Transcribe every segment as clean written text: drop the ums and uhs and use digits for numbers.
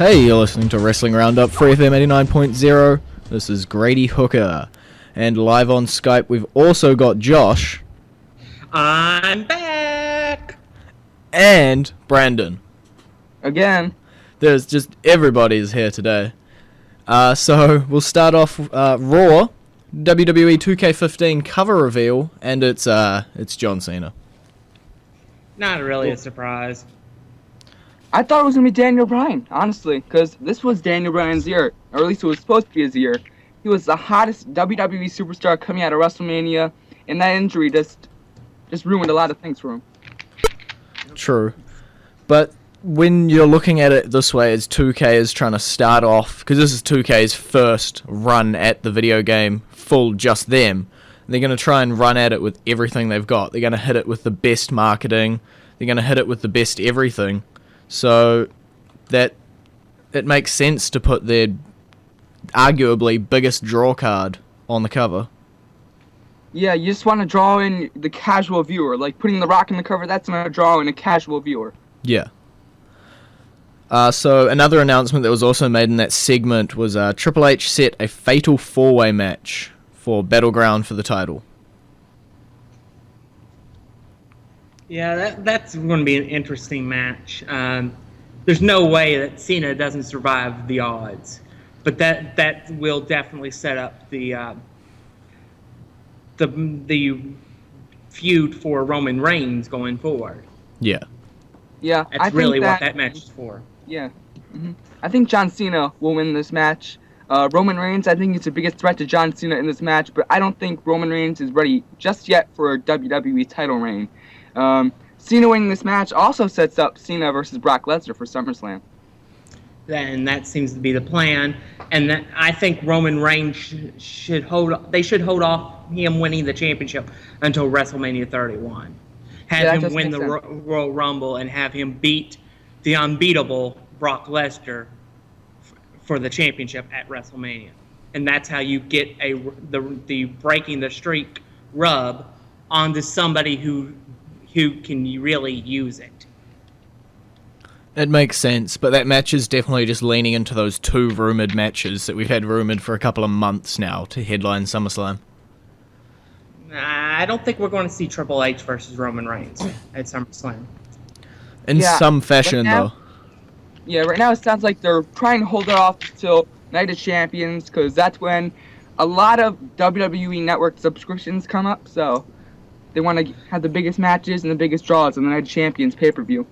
Hey, you're listening to Wrestling Roundup, FreeFM 89.0. This is Grady Hooker. And live on Skype, we've also got Josh. I'm back! And Brandon. Again. There's just everybody's here today. So we'll start off Raw, WWE 2K15 cover reveal, and it's John Cena. Not really a surprise. I thought it was going to be Daniel Bryan, honestly, because this was Daniel Bryan's year, or at least it was supposed to be his year. He was the hottest WWE superstar coming out of WrestleMania, and that injury just ruined a lot of things for him. True. But when you're looking at it this way, as 2K is trying to start off, because this is 2K's first run at the video game, full just them, they're going to try and run at it with everything they've got. They're going to hit it with the best marketing. They're going to hit it with the best everything. So that it makes sense to put their arguably biggest draw card on the cover. Yeah, you just want to draw in the casual viewer. Like putting The Rock in the cover, that's going to draw in a casual viewer. Yeah. So another announcement that was also made in that segment was Triple H set a fatal four-way match for Battleground for the title. Yeah, that's going to be an interesting match. There's no way that Cena doesn't survive the odds, but that will definitely set up the feud for Roman Reigns going forward. Yeah. Yeah, That's really what that match is for. Yeah. I think John Cena will win this match. Roman Reigns, I think, is the biggest threat to John Cena in this match, but I don't think Roman Reigns is ready just yet for a WWE title reign. Cena winning this match also sets up Cena versus Brock Lesnar for SummerSlam. And that seems to be the plan. And that, I think Roman Reigns should hold off him winning the championship until WrestleMania 31. Have him win the Royal Rumble and have him beat the unbeatable Brock Lesnar for the championship at WrestleMania. And that's how you get the breaking the streak rub onto somebody who can really use it. It makes sense, but that match is definitely just leaning into those two rumoured matches that we've had rumoured for a couple of months now to headline SummerSlam. I don't think we're going to see Triple H versus Roman Reigns at SummerSlam. In some fashion, though. Yeah, right now it sounds like they're trying to hold it off till Night of Champions, because that's when a lot of WWE Network subscriptions come up, so they want to have the biggest matches and the biggest draws on the Night of Champions pay-per-view.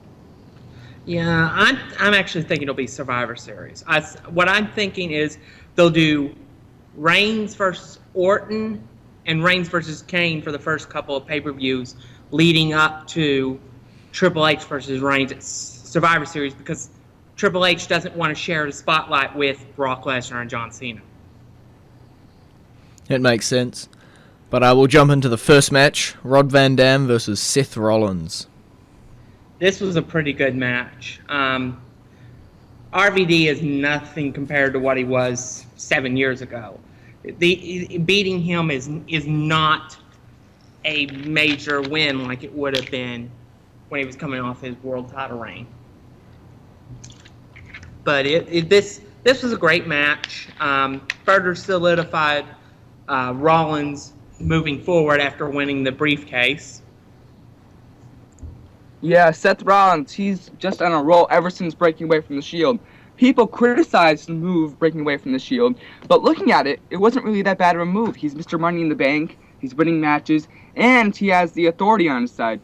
Yeah, I'm actually thinking it'll be Survivor Series. What I'm thinking is they'll do Reigns versus Orton and Reigns versus Kane for the first couple of pay-per-views leading up to Triple H versus Reigns at Survivor Series, because Triple H doesn't want to share the spotlight with Brock Lesnar and John Cena. It makes sense. But I will jump into the first match, Rod Van Dam versus Seth Rollins. This was a pretty good match. RVD is nothing compared to what he was 7 years ago. Beating him is not a major win like it would have been when he was coming off his world title reign. But this was a great match. Further solidified Rollins moving forward after winning the briefcase. Yeah, Seth Rollins, he's just on a roll ever since breaking away from the Shield. People criticized the move breaking away from the Shield, but looking at it, it wasn't really that bad of a move. He's Mr. Money in the Bank, he's winning matches, and he has the authority on his side.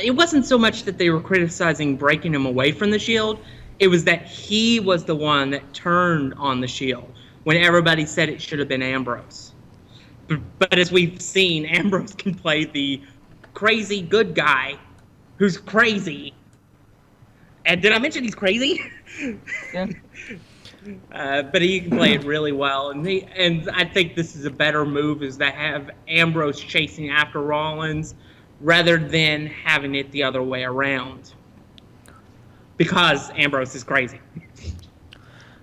It wasn't so much that they were criticizing breaking him away from the Shield, it was that he was the one that turned on the Shield when everybody said it should have been Ambrose. But as we've seen, Ambrose can play the crazy good guy who's crazy. And did I mention he's crazy? Yeah. But he can play it really well. And I think this is a better move, is to have Ambrose chasing after Rollins rather than having it the other way around. Because Ambrose is crazy.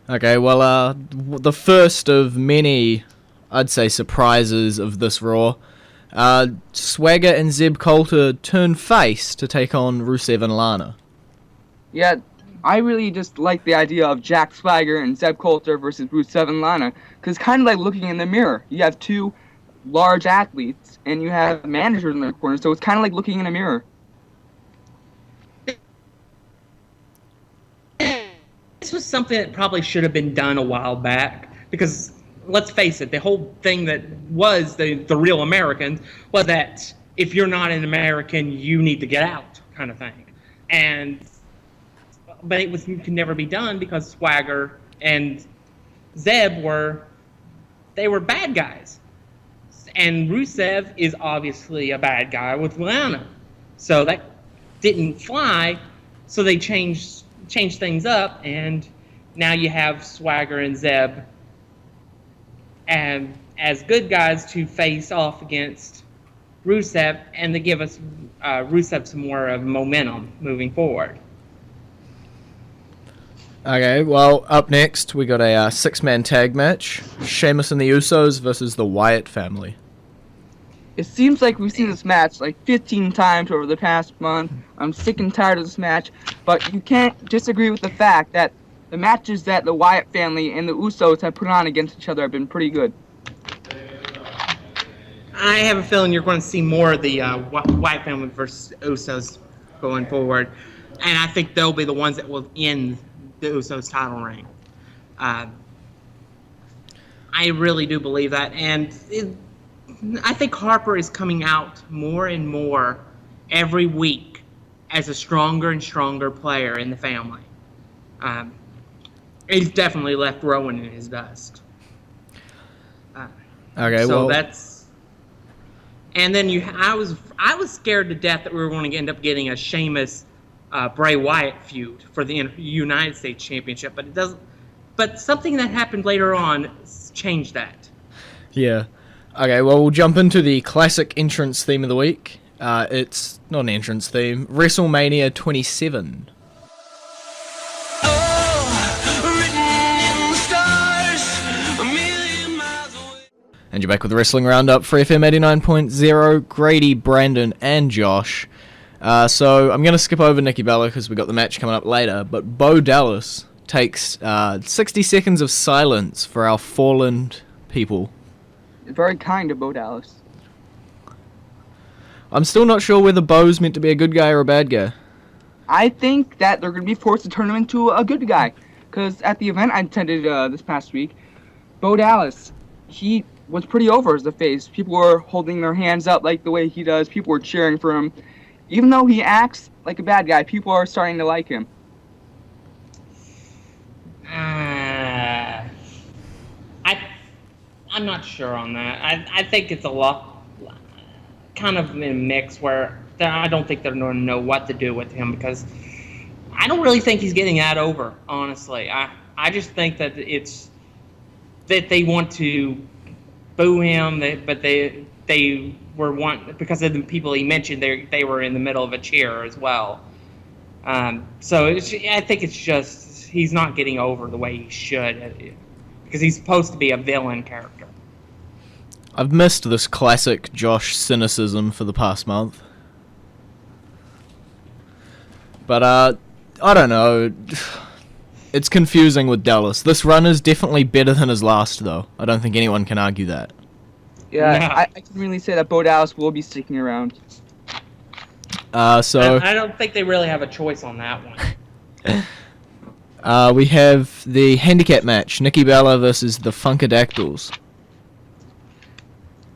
Okay, well, the first of many, I'd say, surprises of this Raw. Swagger and Zeb Coulter turn face to take on Rusev and Lana. Yeah, I really just like the idea of Jack Swagger and Zeb Coulter versus Rusev and Lana, because it's kind of like looking in the mirror. You have two large athletes, and you have managers in the corner, so it's kind of like looking in a mirror. This was something that probably should have been done a while back, because let's face it, the whole thing that was the real Americans was that if you're not an American, you need to get out, kind of thing. But it could never be done because Swagger and Zeb were bad guys. And Rusev is obviously a bad guy with Lana. So that didn't fly, so they changed things up, and now you have Swagger and Zeb and as good guys to face off against Rusev, and to give us Rusev some more of momentum moving forward. Okay, well, up next, we got a six-man tag match. Sheamus and the Usos versus the Wyatt family. It seems like we've seen this match like 15 times over the past month. I'm sick and tired of this match, but you can't disagree with the fact that the matches that the Wyatt family and the Usos have put on against each other have been pretty good. I have a feeling you're going to see more of the Wyatt family versus Usos going forward, and I think they'll be the ones that will end the Usos title reign. I really do believe that, and I think Harper is coming out more and more every week as a stronger and stronger player in the family. He's definitely left Rowan in his dust. Okay, so well, that's. And then I was scared to death that we were going to end up getting a Sheamus Bray Wyatt feud for the United States Championship, but it doesn't. But something that happened later on changed that. yeah. Okay, well, we'll jump into the classic entrance theme of the week. It's not an entrance theme. WrestleMania 27. And you're back with the Wrestling Roundup, FreeFM 89.0, Grady, Brandon, and Josh. So I'm going to skip over Nikki Bella because we got the match coming up later, but Bo Dallas takes 60 seconds of silence for our fallen people. Very kind of Bo Dallas. I'm still not sure whether Bo's meant to be a good guy or a bad guy. I think that they're going to be forced to turn him into a good guy. Because at the event I attended this past week, Bo Dallas, he was pretty over as a face. People were holding their hands up like the way he does. People were cheering for him. Even though he acts like a bad guy, people are starting to like him. I'm not sure on that. I think it's a lot, kind of in a mix where I don't think they're going to know what to do with him, because I don't really think he's getting that over, honestly. I just think that it's that they want to boo him, but they were because of the people he mentioned. They were in the middle of a cheer as well. So I think it's just he's not getting over the way he should, because he's supposed to be a villain character. I've missed this classic Josh cynicism for the past month. But, I don't know. It's confusing with Dallas. This run is definitely better than his last, though. I don't think anyone can argue that. Yeah, No. I can really say that Bo Dallas will be sticking around. So I don't think they really have a choice on that one. we have the handicap match, Nikki Bella versus the Funkadactyls.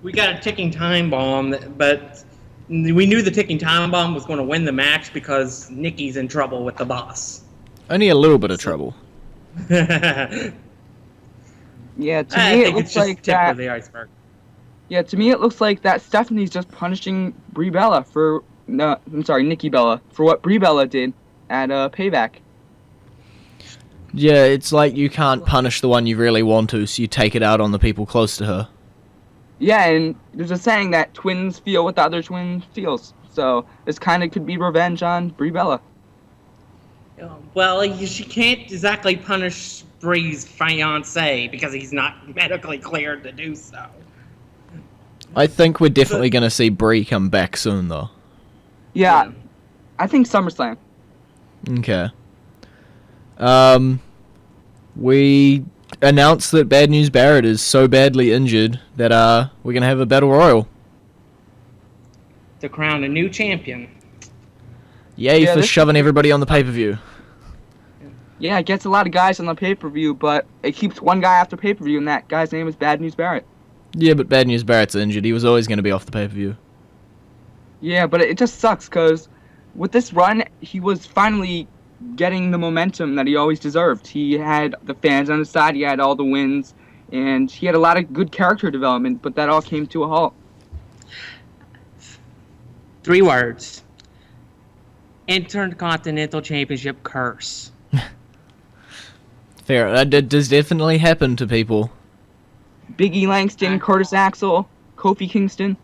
We got a ticking time bomb, but we knew the ticking time bomb was going to win the match because Nikki's in trouble with the boss. Only a little bit of trouble. I Yeah, to me it think looks it's just like tip that. of the iceberg. Yeah, to me it looks like that Stephanie's just punishing Nikki Bella for what Brie Bella did at Payback. Yeah, it's like you can't punish the one you really want to, so you take it out on the people close to her. Yeah, and there's a saying that twins feel what the other twin feels. So this kind of could be revenge on Brie Bella. Well, she can't exactly punish Brie's fiancé because he's not medically cleared to do so. I think we're definitely going to see Brie come back soon, though. Yeah, I think SummerSlam. Okay. We announced that Bad News Barrett is so badly injured that we're going to have a battle royal. To crown a new champion. Yay for shoving everybody on the pay-per-view. Yeah, it gets a lot of guys on the pay-per-view, but it keeps one guy after pay-per-view, and that guy's name is Bad News Barrett. Yeah, but Bad News Barrett's injured. He was always going to be off the pay-per-view. Yeah, but it just sucks, because with this run, he was finally getting the momentum that he always deserved. He had the fans on his side, he had all the wins, and he had a lot of good character development, but that all came to a halt. 3 words. Intercontinental Championship curse. Fair. That does definitely happen to people. Big E Langston, Curtis Axel, Kofi Kingston.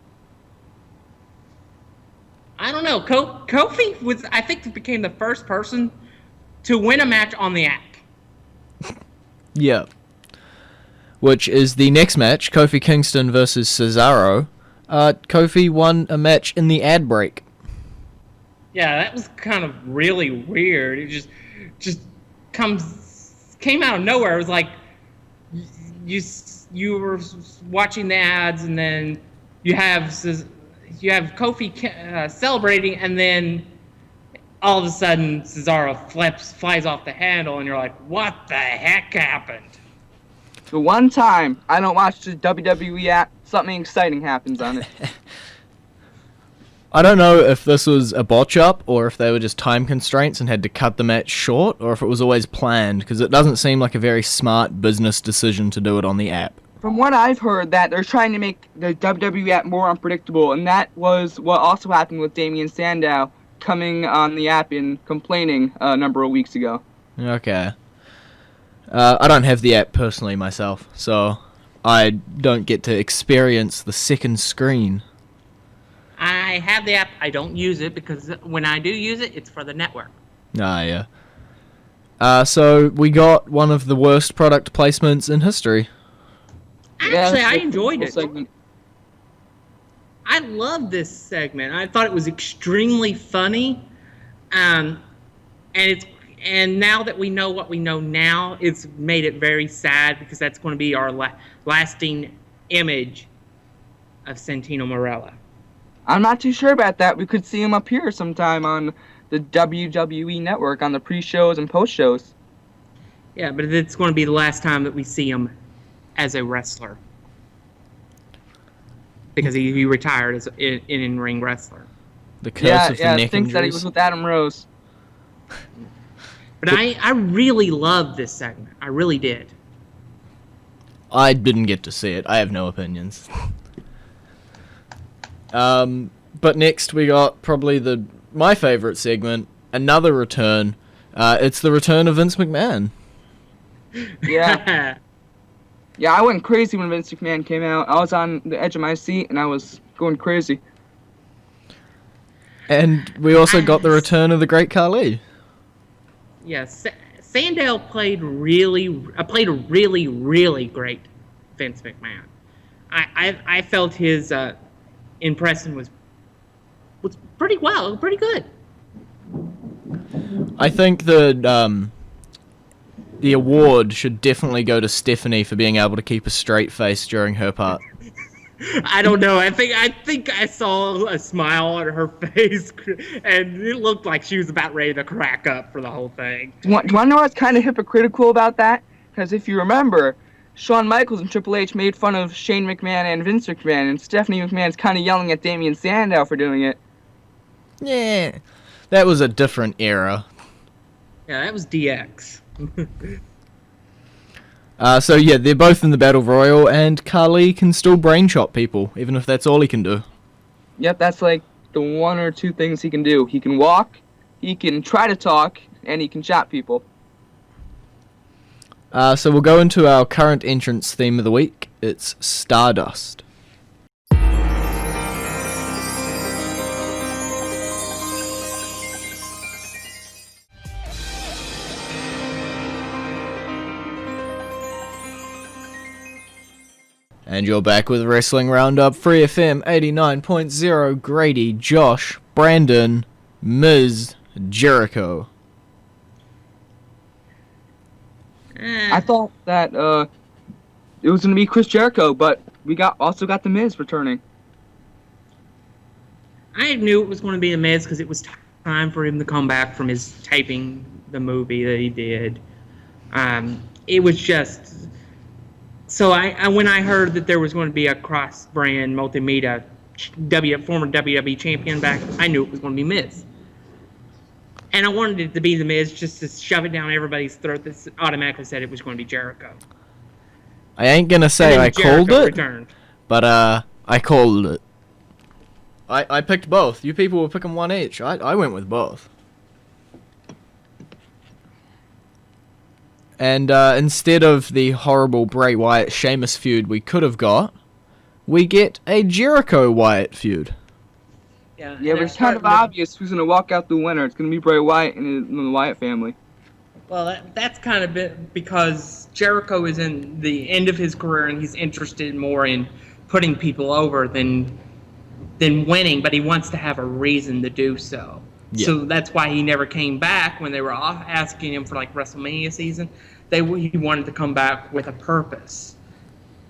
I don't know. Kofi was, I think, became the first person to win a match on the app. Yeah. Which is the next match, Kofi Kingston versus Cesaro. Kofi won a match in the ad break. Yeah, that was kind of really weird. It just came out of nowhere. It was like you were watching the ads, and then you have Kofi celebrating, and then all of a sudden Cesaro flies off the handle, and you're like, what the heck happened? The one time I don't watch the WWE app, something exciting happens on it. I don't know if this was a botch up, or if they were just time constraints and had to cut the match short, or if it was always planned, because it doesn't seem like a very smart business decision to do it on the app. From what I've heard, that they're trying to make the WWE app more unpredictable, and that was what also happened with Damien Sandow coming on the app and complaining a number of weeks ago. Okay. I don't have the app personally myself, so I don't get to experience the second screen. I have the app. I don't use it because when I do use it, it's for the network. Ah, yeah. So we got one of the worst product placements in history. Actually, I enjoyed cool it. Segment. I loved this segment. I thought it was extremely funny, and now that we know what we know now, it's made it very sad because that's going to be our lasting image of Santino Marella. I'm not too sure about that. We could see him up here sometime on the WWE network on the pre-shows and post-shows. Yeah, but it's going to be the last time that we see him as a wrestler. Because he retired as an in-ring wrestler. The curse of the neck thinks injuries. that he was with Adam Rose. But I really loved this segment. I really did. I didn't get to see it. I have no opinions. But next we got probably my favorite segment, another return. It's the return of Vince McMahon. Yeah. Yeah, I went crazy when Vince McMahon came out. I was on the edge of my seat, and I was going crazy. And we also got the return of the Great Khali. Yeah, Sandow played a really, really great Vince McMahon. I felt his impression was pretty good. I think the award should definitely go to Stephanie for being able to keep a straight face during her part. I don't know. I think I saw a smile on her face, and it looked like she was about ready to crack up for the whole thing. Do you want to know what's kind of hypocritical about that? Because if you remember, Shawn Michaels and Triple H made fun of Shane McMahon and Vince McMahon, and Stephanie McMahon's kind of yelling at Damien Sandow for doing it. Yeah, that was a different era. Yeah, that was DX. So yeah, they're both in the Battle Royal, and Khali can still brain chop people, even if that's all he can do. Yep, that's like the one or two things he can do. He can walk, he can try to talk, and he can chop people. So we'll go into our current entrance theme of the week. It's Stardust. And you're back with Wrestling Roundup, FreeFM 89.0, Grady, Josh, Brandon, Miz, Jericho. I thought that it was going to be Chris Jericho, but we also got The Miz returning. I knew it was going to be The Miz because it was time for him to come back from his taping the movie that he did. It was just... So when I heard that there was going to be a cross-brand multimedia former WWE champion back, I knew it was going to be Miz. And I wanted it to be The Miz just to shove it down everybody's throat that automatically said it was going to be Jericho. I ain't gonna say I called it, returned. but I called it. I picked both. You people were picking one each. I went with both. And instead of the horrible Bray Wyatt Sheamus feud we could have got, we get a Jericho Wyatt feud. Yeah, but it's kind of obvious who's going to walk out the winner. It's going to be Bray Wyatt and the Wyatt family. Well, that's kind of because Jericho is in the end of his career and he's interested more in putting people over than winning, but he wants to have a reason to do so. Yeah. So that's why he never came back when they were asking him for like WrestleMania season. He wanted to come back with a purpose.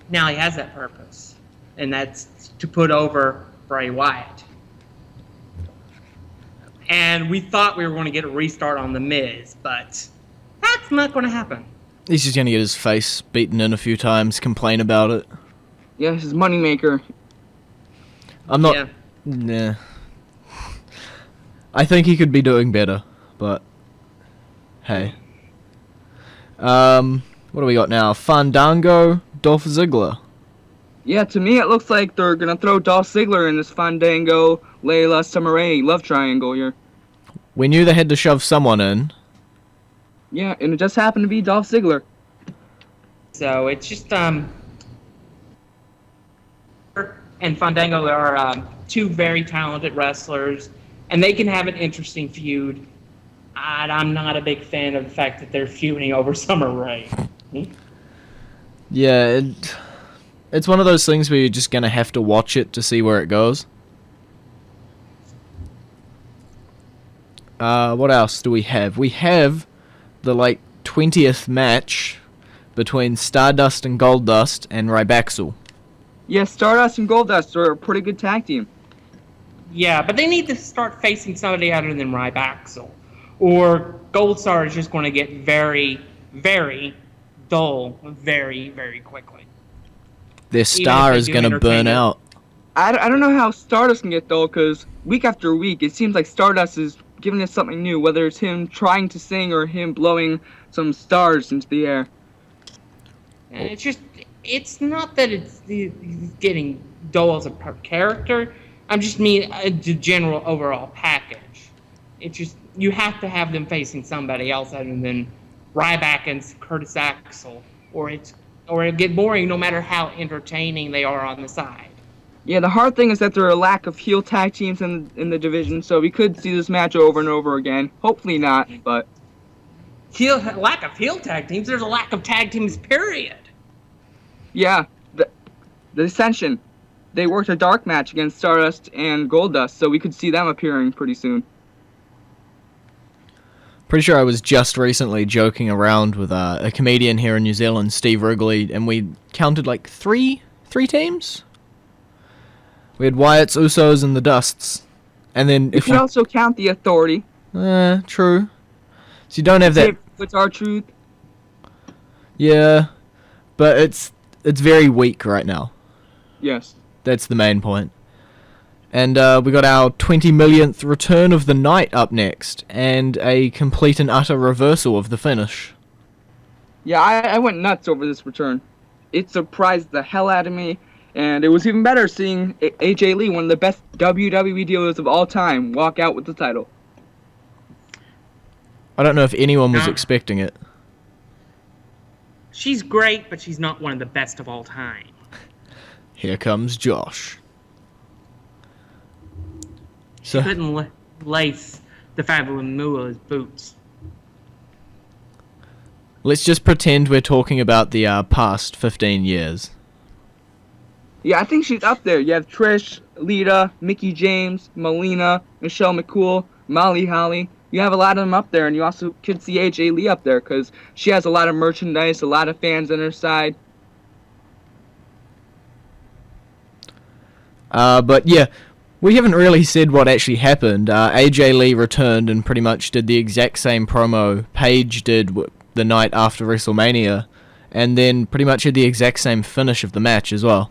Now he has that purpose, and that's to put over Bray Wyatt. And we thought we were going to get a restart on The Miz, but that's not going to happen. He's just going to get his face beaten in a few times, complain about it. Yeah, his moneymaker. I'm not... Yeah. Nah. I think he could be doing better, but... Hey. What do we got now? Fandango, Dolph Ziggler. Yeah, to me it looks like they're going to throw Dolph Ziggler in this Fandango, Layla, Summer Rae love triangle here. We knew they had to shove someone in. Yeah, and it just happened to be Dolph Ziggler. So it's just, and Fandango are two very talented wrestlers, and they can have an interesting feud. I'm not a big fan of the fact that they're feuding over Summer Rae. Yeah, it's one of those things where you're just going to have to watch it to see where it goes. What else do we have? We have the, 20th match between Stardust and Goldust and Rybaxel. Yeah, Stardust and Goldust are a pretty good tag team. Yeah, but they need to start facing somebody other than Rybaxel. Or Goldstar is just going to get very, very dull very, very quickly. Their star is going to burn out. I don't know how Stardust can get dull, because week after week, it seems like Stardust is giving us something new, whether it's him trying to sing or him blowing some stars into the air. And it's not that he's getting dull as a character. I just mean the general overall package. It's just, you have to have them facing somebody else other than Ryback and Curtis Axel, or it'll get boring no matter how entertaining they are on the side. Yeah, the hard thing is that there are a lack of heel tag teams in the division, so we could see this match over and over again. Hopefully not, but... Lack of heel tag teams? There's a lack of tag teams, period. Yeah, the Ascension. They worked a dark match against Stardust and Goldust, so we could see them appearing pretty soon. Pretty sure I was just recently joking around with a comedian here in New Zealand, Steve Wrigley, and we counted three teams? We had Wyatt's, Usos, and the Dusts. And then if you also count the Authority. True. So you don't have that... What's our truth? Yeah, but it's very weak right now. Yes. That's the main point. And we got our 20 millionth return of the night up next, and a complete and utter reversal of the finish. Yeah, I went nuts over this return. It surprised the hell out of me, and it was even better seeing AJ Lee, one of the best WWE dealers of all time, walk out with the title. I don't know if anyone was expecting it. She's great, but she's not one of the best of all time. Here comes Josh. She couldn't lace the Fabulous Moolah's boots. Let's just pretend we're talking about the past 15 years. Yeah, I think she's up there. You have Trish, Lita, Mickie James, Melina, Michelle McCool, Molly Holly. you have a lot of them up there, and you also could see AJ Lee up there because she has a lot of merchandise, a lot of fans on her side. But yeah, we haven't really said what actually happened. AJ Lee returned and pretty much did the exact same promo Paige did the night after WrestleMania, and then pretty much had the exact same finish of the match as well.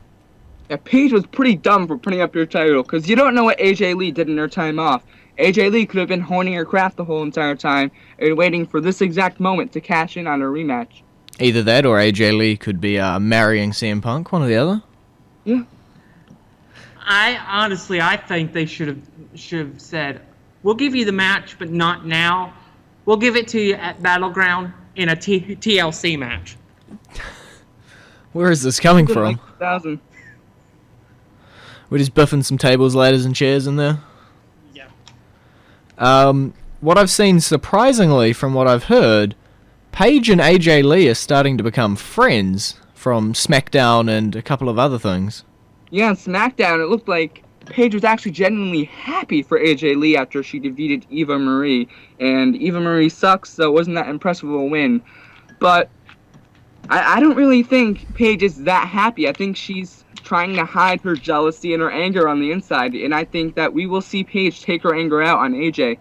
Yeah, Paige was pretty dumb for putting up your title because you don't know what AJ Lee did in her time off. AJ Lee could have been honing her craft the whole entire time and waiting for this exact moment to cash in on her rematch. Either that or AJ Lee could be marrying CM Punk, one or the other. Yeah. I think they should have said, we'll give you the match, but not now. We'll give it to you at Battleground in a TLC match. Where is this coming from? Like 2000. We're just buffing some tables, ladders, and chairs in there. Yeah. What I've seen, surprisingly, from what I've heard, Paige and AJ Lee are starting to become friends from SmackDown and a couple of other things. Yeah, on SmackDown, it looked like Paige was actually genuinely happy for AJ Lee after she defeated Eva Marie. And Eva Marie sucks, so it wasn't that impressive of a win. But I don't really think Paige is that happy. I think she's trying to hide her jealousy and her anger on the inside. And I think that we will see Paige take her anger out on AJ.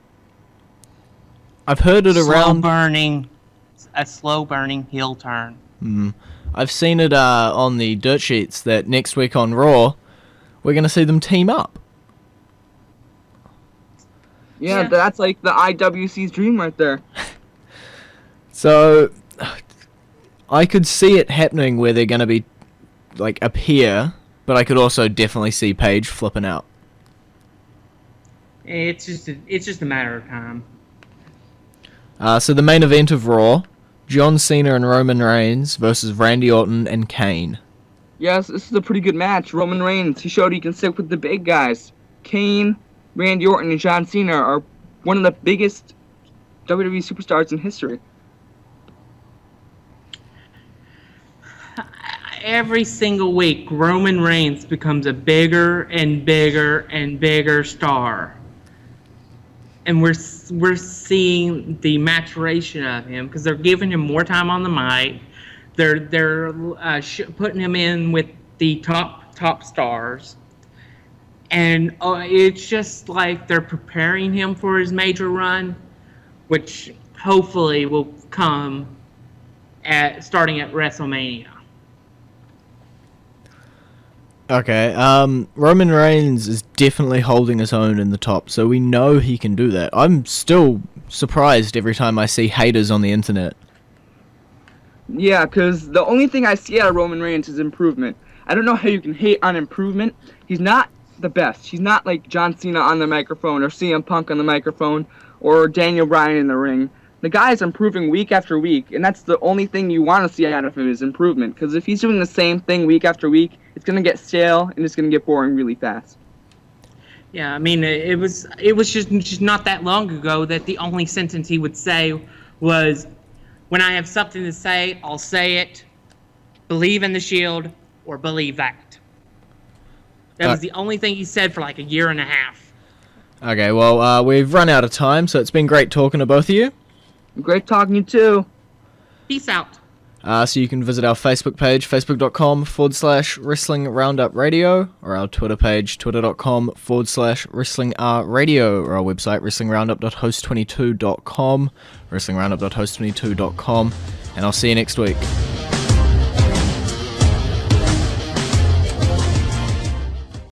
I've heard it around... A slow-burning heel turn. I've seen it on the dirt sheets that next week on Raw, we're going to see them team up. Yeah, that's like the IWC's dream right there. So, I could see it happening where they're going to be, like, appear, but I could also definitely see Paige flipping out. It's just a matter of time. So the main event of Raw, John Cena and Roman Reigns versus Randy Orton and Kane. Yes, this is a pretty good match. Roman Reigns, he showed he can stick with the big guys. Kane, Randy Orton, and John Cena are one of the biggest WWE superstars in history. Every single week, Roman Reigns becomes a bigger and bigger and bigger star. And we're seeing the maturation of him because they're giving him more time on the mic. They're putting him in with the top stars, and it's just like they're preparing him for his major run, which hopefully will come starting at WrestleMania. Okay, Roman Reigns is definitely holding his own in the top, so we know he can do that. I'm still surprised every time I see haters on the internet. Yeah, because the only thing I see out of Roman Reigns is improvement. I don't know how you can hate on improvement. He's not the best. He's not like John Cena on the microphone or CM Punk on the microphone or Daniel Bryan in the ring. The guy is improving week after week, and that's the only thing you want to see out of him is improvement. Because if he's doing the same thing week after week, it's going to get stale and it's going to get boring really fast. Yeah, I mean, it was just not that long ago that the only sentence he would say was, "When I have something to say, I'll say it. Believe in the Shield or believe that." That was the only thing he said for like a year and a half. Okay, well, we've run out of time, so it's been great talking to both of you. Great talking to you too. Peace out. So you can visit our Facebook page, facebook.com/Wrestling Roundup Radio, or our Twitter page, twitter.com/Wrestling Radio, or our website, wrestlingroundup.host22.com, wrestlingroundup.host22.com, and I'll see you next week.